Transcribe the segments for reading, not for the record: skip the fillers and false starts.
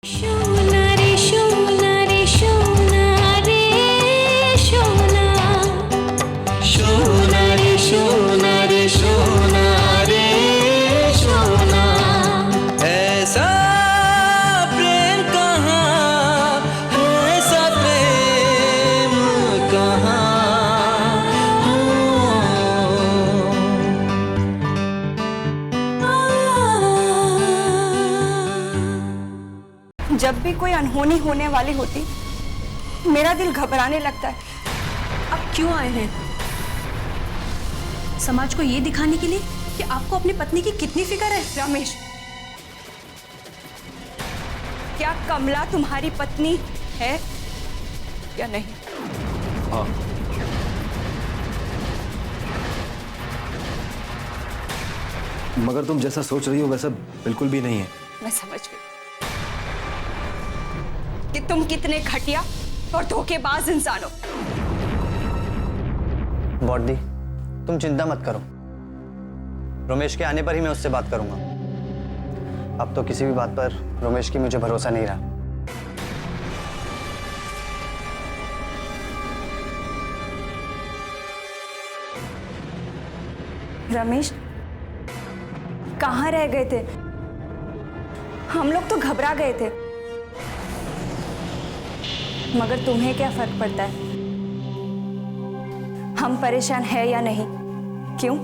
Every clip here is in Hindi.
शोना रे शोना रे शोना रे शोना शोना रे शोना रे शोना रे शोना ऐसा प्रेम कहाँ, ऐसा प्रेम कहाँ जब भी कोई अनहोनी होने वाली होती मेरा दिल घबराने लगता है। आप क्यों आए हैं? समाज को ये दिखाने के लिए कि आपको अपनी पत्नी की कितनी फिक्र है। रमेश, क्या कमला तुम्हारी पत्नी है या नहीं? हाँ। मगर तुम जैसा सोच रही हो वैसा बिल्कुल भी नहीं है। मैं समझ गई कि तुम कितने घटिया और धोखेबाज इंसान हो। बॉडी, तुम चिंता मत करो। रमेश के आने पर ही मैं उससे बात करूंगा। अब तो किसी भी बात पर रमेश की मुझे भरोसा नहीं रहा। रमेश, कहाँ रह गए थे? हम लोग तो घबरा गए थे। मगर तुम्हें क्या फर्क पड़ता है हम परेशान हैं या नहीं? क्यों?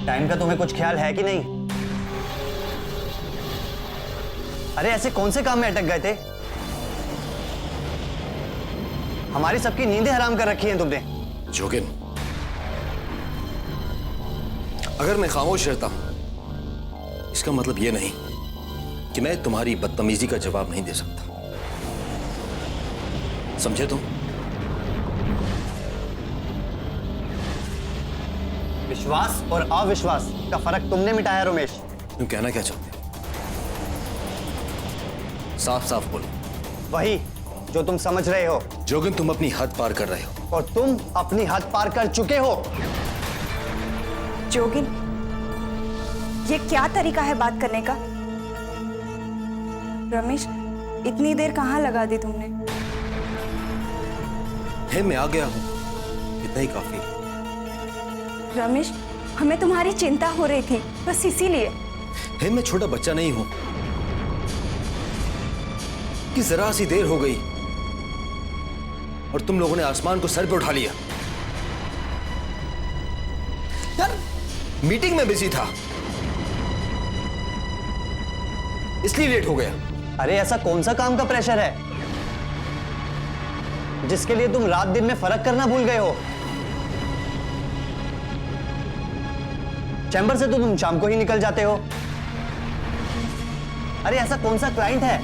टाइम का तुम्हें कुछ ख्याल है कि नहीं? अरे ऐसे कौन से काम में अटक गए थे? हमारी सबकी नींदें हराम कर रखी हैं तुमने। जोगिन, अगर मैं खामोश रहता हूं इसका मतलब यह नहीं कि मैं तुम्हारी बदतमीजी का जवाब नहीं दे सकता। समझे तुम? विश्वास और अविश्वास का फर्क तुमने मिटाया रमेश। तुम कहना क्या चाहते हो? साफ साफ बोलो। वही जो तुम समझ रहे हो। जोगिन, तुम अपनी हद पार कर रहे हो। और तुम अपनी हद पार कर चुके हो। जोगिन, ये क्या तरीका है बात करने का? रमेश, इतनी देर कहाँ लगा दी तुमने? है, मैं आ गया हूं, इतना ही काफी। रमेश, हमें तुम्हारी चिंता हो रही थी, बस इसीलिए। है, मैं छोटा बच्चा नहीं हूं कि जरा सी देर हो गई और तुम लोगों ने आसमान को सर पे उठा लिया। यार, मीटिंग में बिजी था इसलिए लेट हो गया। अरे ऐसा कौन सा काम का प्रेशर है जिसके लिए तुम रात दिन में फर्क करना भूल गए हो? चैम्बर से तो तुम शाम को ही निकल जाते हो। अरे ऐसा कौन सा क्लाइंट है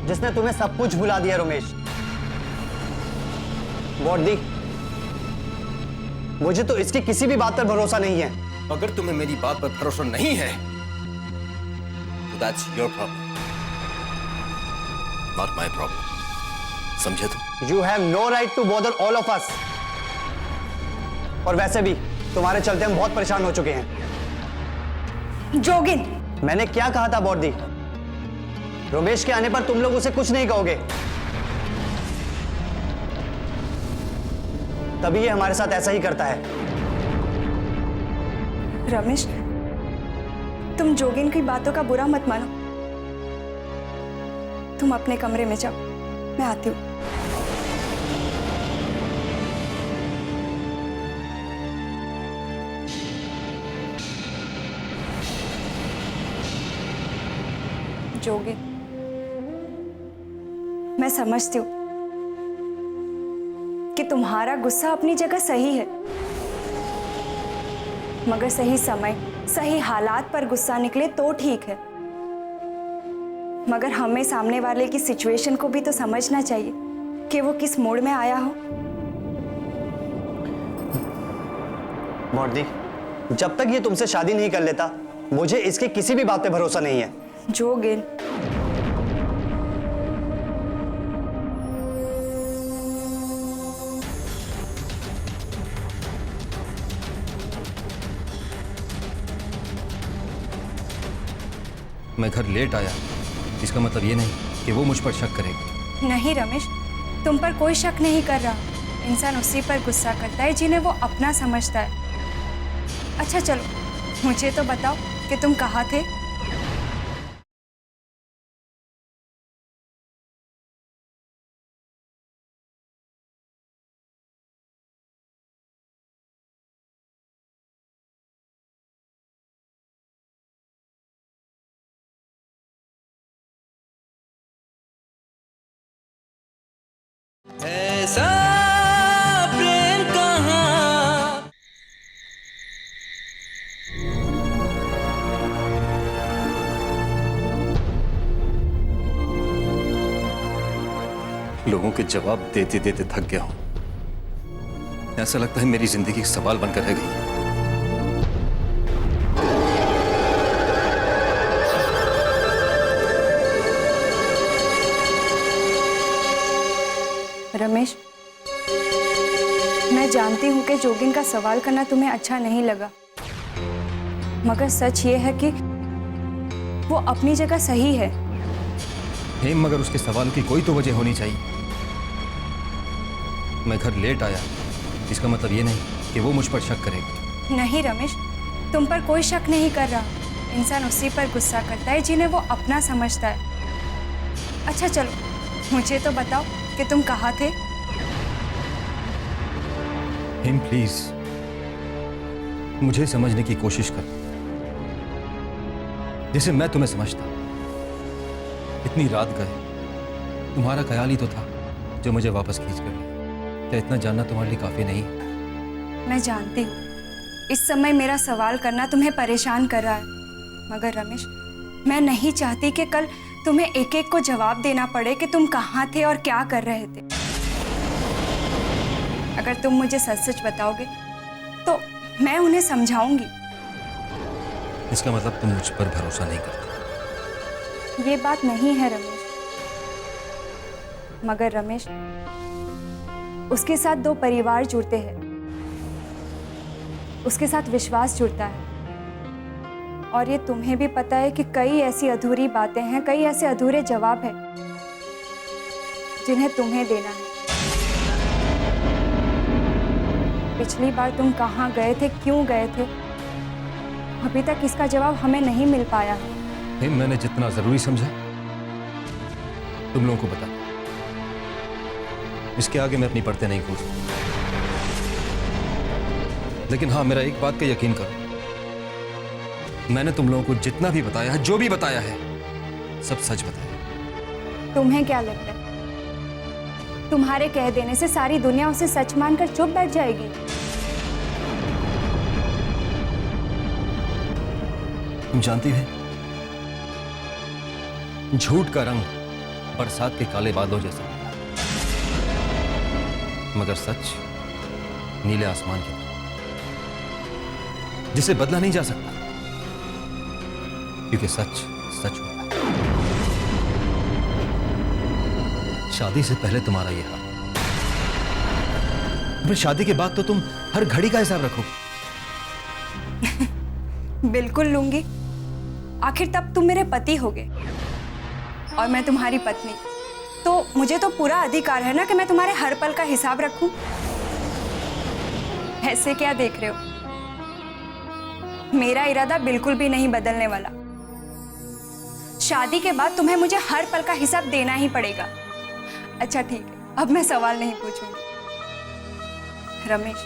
जिसने तुम्हें सब कुछ भुला दिया रमेश? बॉडी, मुझे तो इसकी किसी भी बात पर भरोसा नहीं है। अगर तुम्हें मेरी बात पर भरोसा नहीं है तो that's your problem, not my problem. समझे तुम? You have no right to bother all of us. और वैसे भी तुम्हारे चलते हम बहुत परेशान हो चुके हैं। जोगिन, मैंने क्या कहा था बॉडी? रमेश के आने पर तुम लोग उसे कुछ नहीं कहोगे, तभी ये हमारे साथ ऐसा ही करता है। रमेश, तुम जोगिन की बातों का बुरा मत मानो। तुम अपने कमरे में जाओ, मैं आती हूँ। जोगिन, मैं समझती हूँ कि तुम्हारा गुस्सा अपनी जगह सही है, मगर सही समय, सही हालात पर गुस्सा निकले तो ठीक है। मगर हमें सामने वाले की सिचुएशन को भी तो समझना चाहिए कि वो किस मूड में आया हो। बॉडी, जब तक ये तुमसे शादी नहीं कर लेता मुझे इसकी किसी भी बात पे भरोसा नहीं है। जोगिन, मैं घर लेट आया, इसका मतलब ये नहीं कि वो मुझ पर शक करेगा। नहीं रमेश, तुम पर कोई शक नहीं कर रहा। इंसान उसी पर गुस्सा करता है जिन्हें वो अपना समझता है। अच्छा चलो, मुझे तो बताओ कि तुम कहाँ थे? ऐसा प्रेम कहाँ। लोगों के जवाब देते देते थक गया हूं। ऐसा लगता है मेरी जिंदगी एक सवाल बनकर रह गई। रमेश, मैं जानती हूँ कि जोगिन का सवाल करना तुम्हें अच्छा नहीं लगा, मगर सच ये है कि वो अपनी जगह सही है। हेम, मगर उसके सवाल की कोई तो वजह होनी चाहिए। मैं घर लेट आया, इसका मतलब ये नहीं कि वो मुझ पर शक करेगा। नहीं रमेश, तुम पर कोई शक नहीं कर रहा। इंसान उसी पर गुस्सा करता है जिन्हें वो अपना समझता है। अच्छा चलो, मुझे तो बताओ कि तुम कहाँ थे? हेम प्लीज, मुझे समझने की कोशिश कर, जैसे मैं तुम्हें समझता। इतनी रात गए, तुम्हारा ख्याल ही तो था जो मुझे वापस खींच कर लिया। क्या इतना जानना तुम्हारे लिए काफी नहीं? मैं जानती हूँ इस समय मेरा सवाल करना तुम्हें परेशान कर रहा है, मगर रमेश, मैं नहीं चाहती कि कल तुम्हें एक एक को जवाब देना पड़े कि तुम कहाँ थे और क्या कर रहे थे। अगर तुम मुझे सच सच बताओगे तो मैं उन्हें समझाऊंगी। इसका मतलब तुम मुझ पर भरोसा नहीं करती। ये बात नहीं है रमेश, मगर रमेश, उसके साथ दो परिवार जुड़ते हैं, उसके साथ विश्वास जुड़ता है, और ये तुम्हें भी पता है कि कई ऐसी अधूरी बातें हैं, कई ऐसे अधूरे जवाब हैं जिन्हें तुम्हें देना है। पिछली बार तुम कहाँ गए थे, क्यों गए थे, अभी तक इसका जवाब हमें नहीं मिल पाया है। हेम, मैंने जितना जरूरी समझा तुम लोगों को बता। इसके आगे मैं अपनी परतें नहीं खोजूं। लेकिन हाँ, मेरा एक बात का यकीन करो, मैंने तुम लोगों को जितना भी बताया है, जो भी बताया है, सब सच बताया। तुम्हें क्या लगता है तुम्हारे कह देने से सारी दुनिया उसे सच मानकर चुप बैठ जाएगी? तुम जानती है, झूठ का रंग बरसात के काले बादलों जैसा होता है, मगर सच नीले आसमान की तरह, जिसे बदला नहीं जा सकता, क्योंकि सच सच होता है। शादी से पहले तुम्हारा यह हाल, फिर शादी के बाद तो तुम हर घड़ी का हिसाब रखो। बिल्कुल लूंगी। आखिर तब तुम मेरे पति होगे और मैं तुम्हारी पत्नी, तो मुझे तो पूरा अधिकार है ना कि मैं तुम्हारे हर पल का हिसाब रखूं। ऐसे क्या देख रहे हो? मेरा इरादा बिल्कुल भी नहीं बदलने वाला। शादी के बाद तुम्हें मुझे हर पल का हिसाब देना ही पड़ेगा। अच्छा ठीक है, अब मैं सवाल नहीं पूछूंगी। रमेश,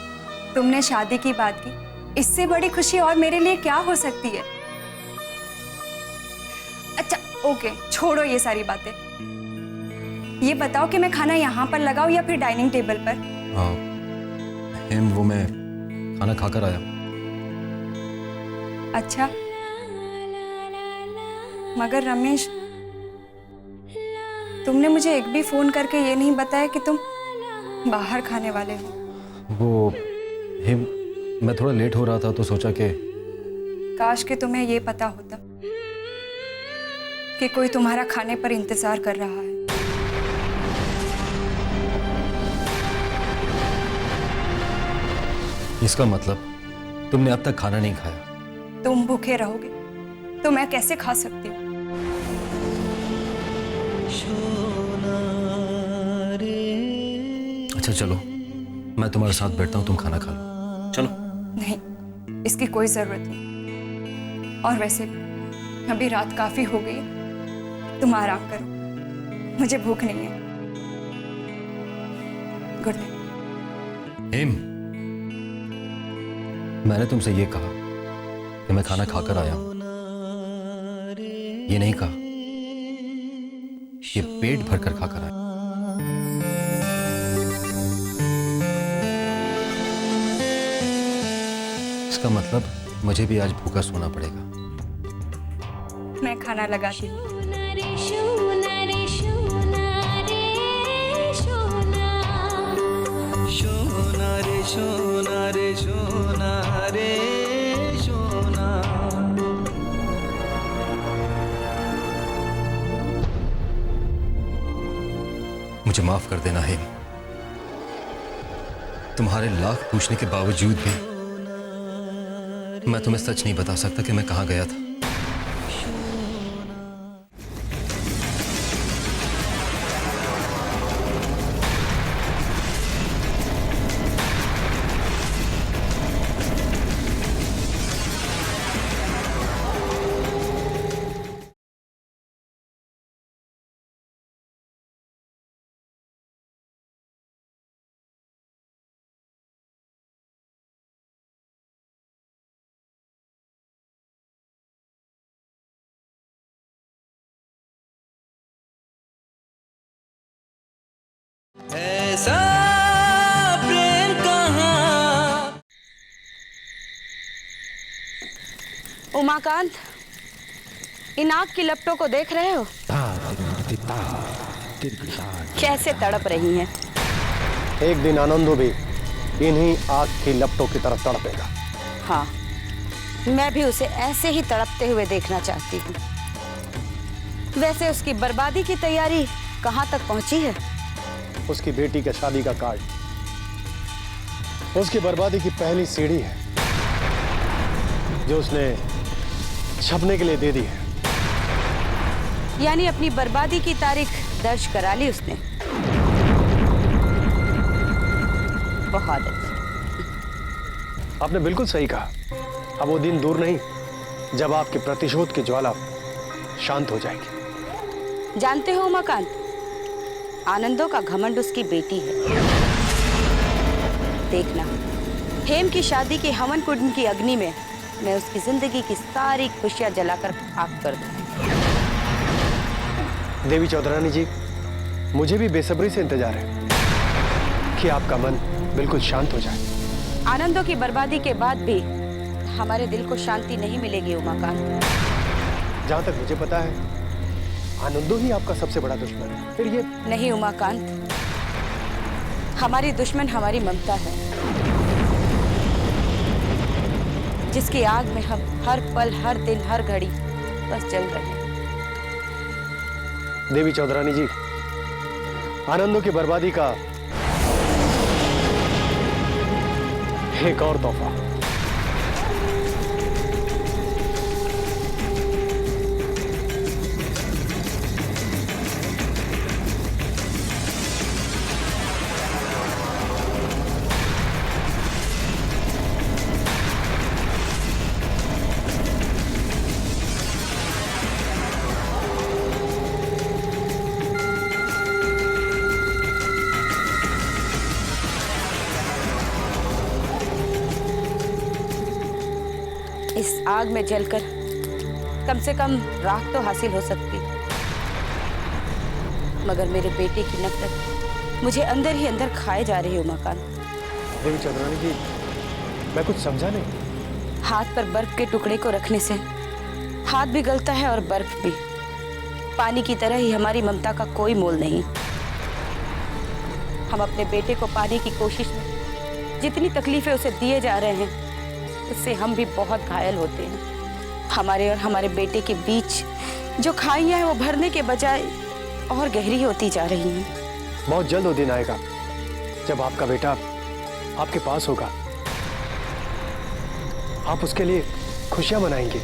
तुमने शादी की बात की, इससे बड़ी खुशी और मेरे लिए क्या हो सकती है? अच्छा ओके, छोड़ो ये सारी बातें। ये बताओ कि मैं खाना यहाँ पर लगाऊं या फिर डाइनिंग टेबल पर? हाँ हेम, वो मैं खाना खाकर आया। अच्छा, मगर रमेश, तुमने मुझे एक भी फोन करके ये नहीं बताया कि तुम बाहर खाने वाले हो। वो हेम, मैं थोड़ा लेट हो रहा था तो सोचा कि काश कि तुम्हें ये पता होता कि कोई तुम्हारा खाने पर इंतजार कर रहा है। इसका मतलब तुमने अब तक खाना नहीं खाया। तुम भूखे रहोगे तो मैं कैसे खा सकती हूँ? सोना रे। अच्छा चलो, मैं तुम्हारे साथ बैठता हूँ, तुम खाना खा लो। चलो। नहीं, इसकी कोई ज़रूरत नहीं। और वैसे भी अभी रात काफ़ी हो गई है, तुम आराम करो, मुझे भूख नहीं है। Good night. हेम, मैंने तुमसे ये कहा कि मैं खाना खाकर आया हूं, ये नहीं कहा ये पेट भरकर खाकर आया। इसका मतलब मुझे भी आज भूखा सोना पड़ेगा। मैं खाना लगाती हूँ। सोना रे सोना रे सोना रे सोना। मुझे माफ कर देना हेम, तुम्हारे लाख पूछने के बावजूद भी मैं तुम्हें सच नहीं बता सकता कि मैं कहां गया था। ऐसा प्रेम कहाँ। उमाकांत, इन आग की लपटों को देख रहे हो? कैसे तड़प रही हैं। एक दिन आनंदो भी इन्हीं आग की लपटों की तरफ तड़पेगा। हाँ, मैं भी उसे ऐसे ही तड़पते हुए देखना चाहती हूँ। वैसे उसकी बर्बादी की तैयारी कहाँ तक पहुंची है? उसकी बेटी के शादी का कार्ड उसकी बर्बादी की पहली सीढ़ी है जो उसने छपने के लिए दे दी है। यानी अपनी बर्बादी की तारीख दर्ज करा ली उसने। बहुत अच्छा। आपने बिल्कुल सही कहा। अब वो दिन दूर नहीं जब आपके प्रतिशोध की ज्वाला शांत हो जाएगी। जानते हो उमाकांत, आनंदों का घमंड उसकी बेटी है। देखना, हेम की शादी की हवन कुंड की अग्नि में मैं उसकी जिंदगी की सारी खुशियां जलाकर खाक कर दूंगी। देवी चौधरानी जी, मुझे भी बेसब्री से इंतजार है कि आपका मन बिल्कुल शांत हो जाए। आनंदों की बर्बादी के बाद भी हमारे दिल को शांति नहीं मिलेगी उमाकांत। जहां तक मुझे पता है, आनंदो ही आपका सबसे बड़ा दुश्मन है। फिर ये नहीं उमाकांत, हमारी दुश्मन हमारी ममता है, जिसकी आग में हम हर पल, हर दिन, हर घड़ी बस जल रहे हैं। देवी चौधरानी जी, आनंदों की बर्बादी का एक और तोहफा। इस आग में जलकर कम से कम राख तो हासिल हो सकती, मगर मेरे बेटे की नफरत मुझे अंदर ही अंदर खाए जा रही है उमाकांत। देवी चौधरानी जी, मैं कुछ समझा नहीं। हाथ पर बर्फ के टुकड़े को रखने से हाथ भी गलता है और बर्फ भी। पानी की तरह ही हमारी ममता का कोई मोल नहीं। हम अपने बेटे को पाने की कोशिश में जितनी तकलीफें उसे दिए जा रहे हैं, उससे हम भी बहुत घायल होते हैं। हमारे और हमारे बेटे के बीच जो खाइयां हैं वो भरने के बजाय और गहरी होती जा रही हैं। बहुत जल्द वो दिन आएगा जब आपका बेटा आपके पास होगा। आप उसके लिए खुशियां मनाएंगे।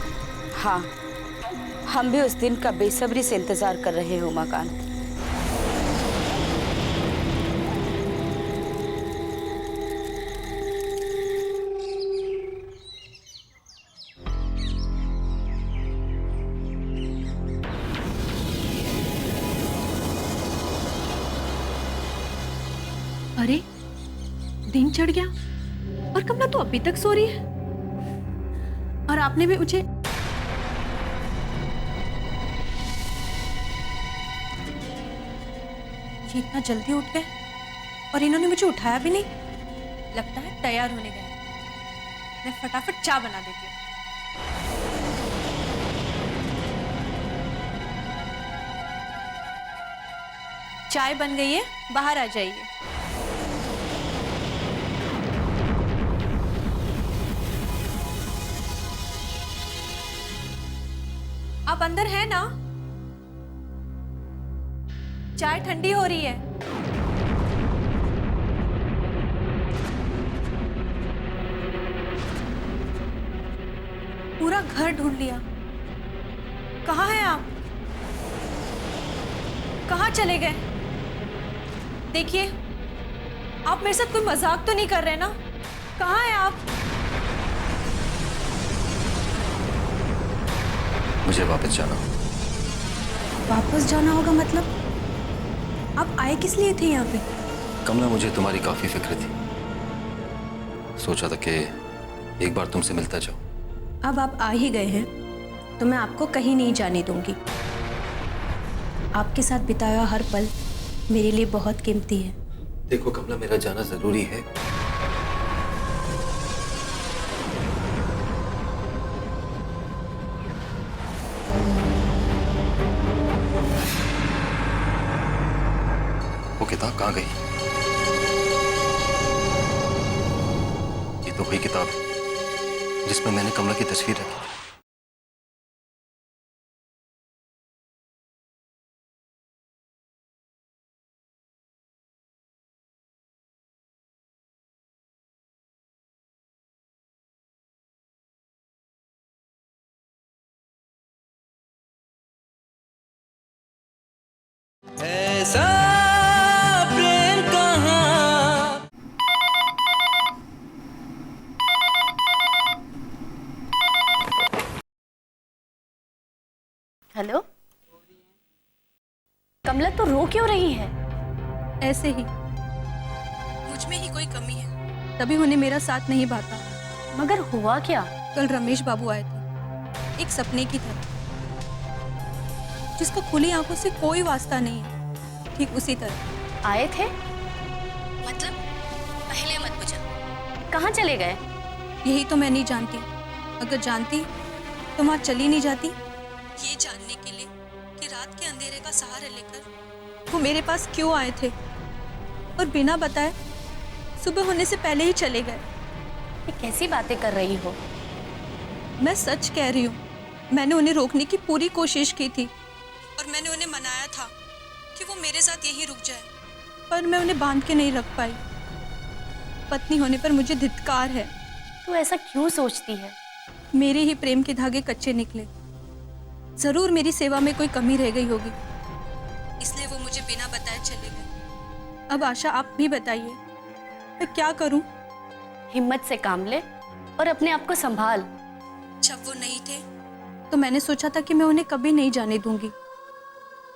हाँ, हम भी उस दिन का बेसब्री से इंतजार कर रहे हैं उमाकांत। अरे दिन चढ़ गया और कमला तो अभी तक सो रही है। और आपने भी मुझे ये इतना जल्दी उठ गए और इन्होंने मुझे उठाया भी नहीं। लगता है तैयार होने गए। मैं फटाफट चाय बना देती हूँ। चाय बन गई है, बाहर आ जाइए। आप अंदर हैं ना? चाय ठंडी हो रही है। पूरा घर ढूंढ लिया। कहाँ हैं आप? कहाँ चले गए? देखिए, आप मेरे साथ कोई मजाक तो नहीं कर रहे ना? कहाँ हैं आप? मुझे वापस जाना होगा। वापस जाना होगा मतलब? आप आए किस लिए थे यहाँ पे? कमला, मुझे तुम्हारी काफी फिक्र थी। सोचा था कि एक बार तुमसे मिलता जाऊं। अब आप आ ही गए हैं तो मैं आपको कहीं नहीं जाने दूंगी। आपके साथ बिताया हर पल मेरे लिए बहुत कीमती है। देखो कमला, मेरा जाना जरूरी है। वो किताब कहाँ गई? ये तो वही किताब है जिसमें मैंने कमला की तस्वीर रखी। ऐसा प्रेम कहाँ। हेलो कमला, तो रो क्यों रही है? ऐसे ही, मुझ में ही कोई कमी है, तभी उन्हें मेरा साथ नहीं भाता। मगर हुआ क्या? कल रमेश बाबू आए थे, एक सपने की तरह, जिसका खुली आंखों से कोई वास्ता नहीं है। ठीक उसी तरह आए थे? मतलब पहले मत बुझा। कहाँ चले गए? यही तो मैं नहीं जानती। अगर जानती तो वहां चली नहीं जाती। ये जानने के लिए कि रात के अंधेरे का सहारा लेकर वो मेरे पास क्यों आए थे और बिना बताए सुबह होने से पहले ही चले गए। ये कैसी बातें कर रही हो? मैं सच कह रही हूँ। मैंने उन्हें रोकने की पूरी कोशिश की थी और मैंने उन्हें मनाया था कि वो मेरे साथ यहीं रुक जाए, पर मैं उन्हें बांध के नहीं रख पाई। पत्नी होने पर मुझे धिक्कार है। तू ऐसा क्यों सोचती है? मेरे ही प्रेम के धागे कच्चे निकले। जरूर मेरी सेवा में कोई कमी रह गई होगी, इसलिए वो मुझे बिना बताए चले गए। अब आशा, आप भी बताइए, मैं क्या करूं? हिम्मत से काम ले और अपने आप को संभाल। जब वो नहीं थे तो मैंने सोचा था कि मैं उन्हें कभी नहीं जाने दूंगी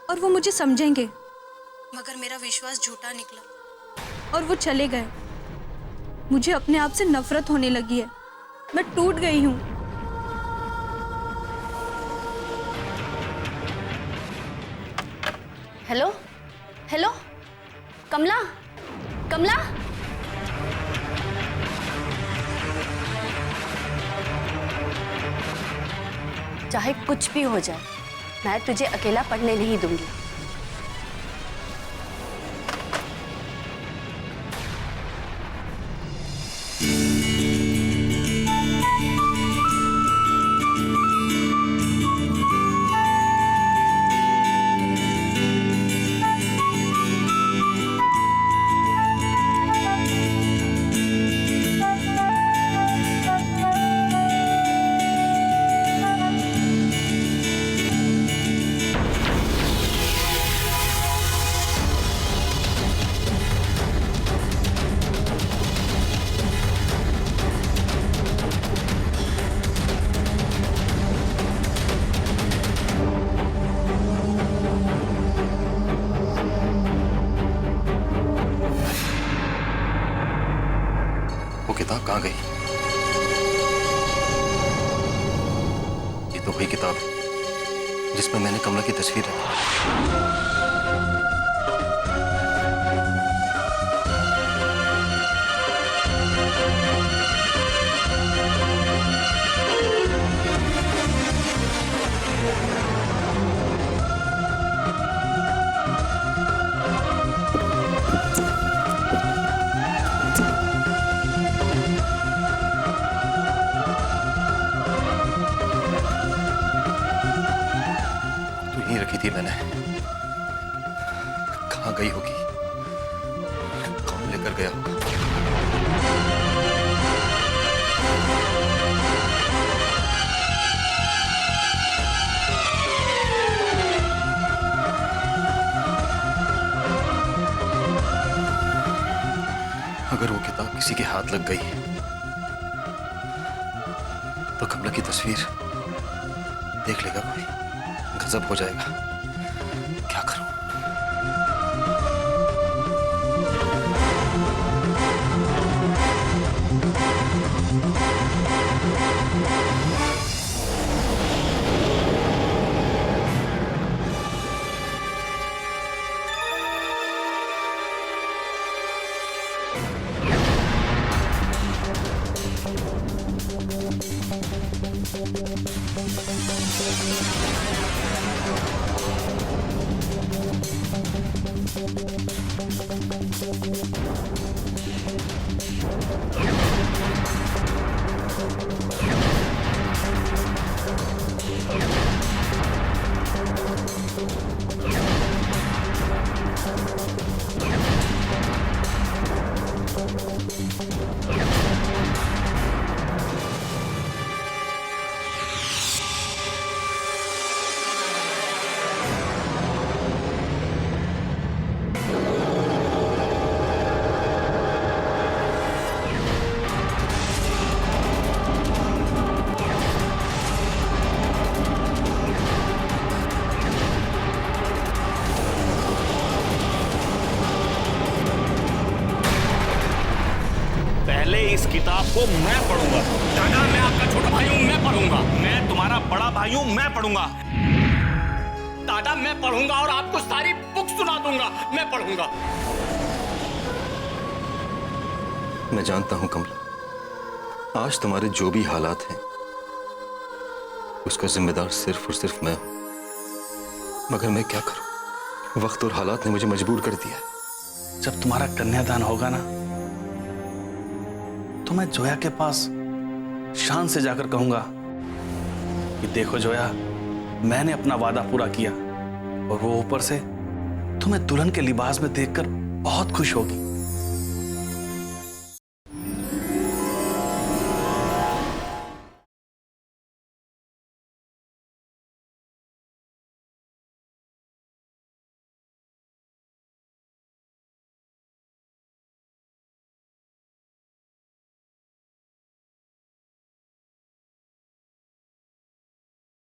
और वो मुझे समझेंगे, मगर मेरा विश्वास झूठा निकला और वो चले गए। मुझे अपने आप से नफरत होने लगी है। मैं टूट गई हूँ। हेलो हेलो कमला, कमला, चाहे कुछ भी हो जाए, मैं तुझे अकेला पढ़ने नहीं दूंगी। कहाँ गई? ये तो वही किताब है जिसमें मैंने कमला की तस्वीर रखी। रखी थी मैंने। कहाँ गई होगी? कौन लेकर गया होगा? अगर वो किताब किसी के हाथ लग गई तो कमला की तस्वीर देख लेगा कोई, गजब हो जाएगा। क्या करूं? इस किताब को मैं पढ़ूंगा। दादा, मैं आपका छोटा भाई हूं, मैं पढ़ूंगा। मैं तुम्हारा बड़ा भाई हूं, मैं पढ़ूंगा। दादा, मैं पढ़ूंगा और आपको सारी बुक सुना दूंगा। मैं पढ़ूंगा। मैं जानता हूं कमला, आज तुम्हारे जो भी हालात हैं उसका जिम्मेदार सिर्फ और सिर्फ मैं हूं। मगर मैं क्या करूं? वक्त और हालात ने मुझे मजबूर कर दिया। जब तुम्हारा कन्यादान होगा ना, तो मैं जोया के पास शान से जाकर कहूंगा कि देखो जोया, मैंने अपना वादा पूरा किया। और वो ऊपर से तुम्हें दुल्हन के लिबास में देखकर बहुत खुश होगी।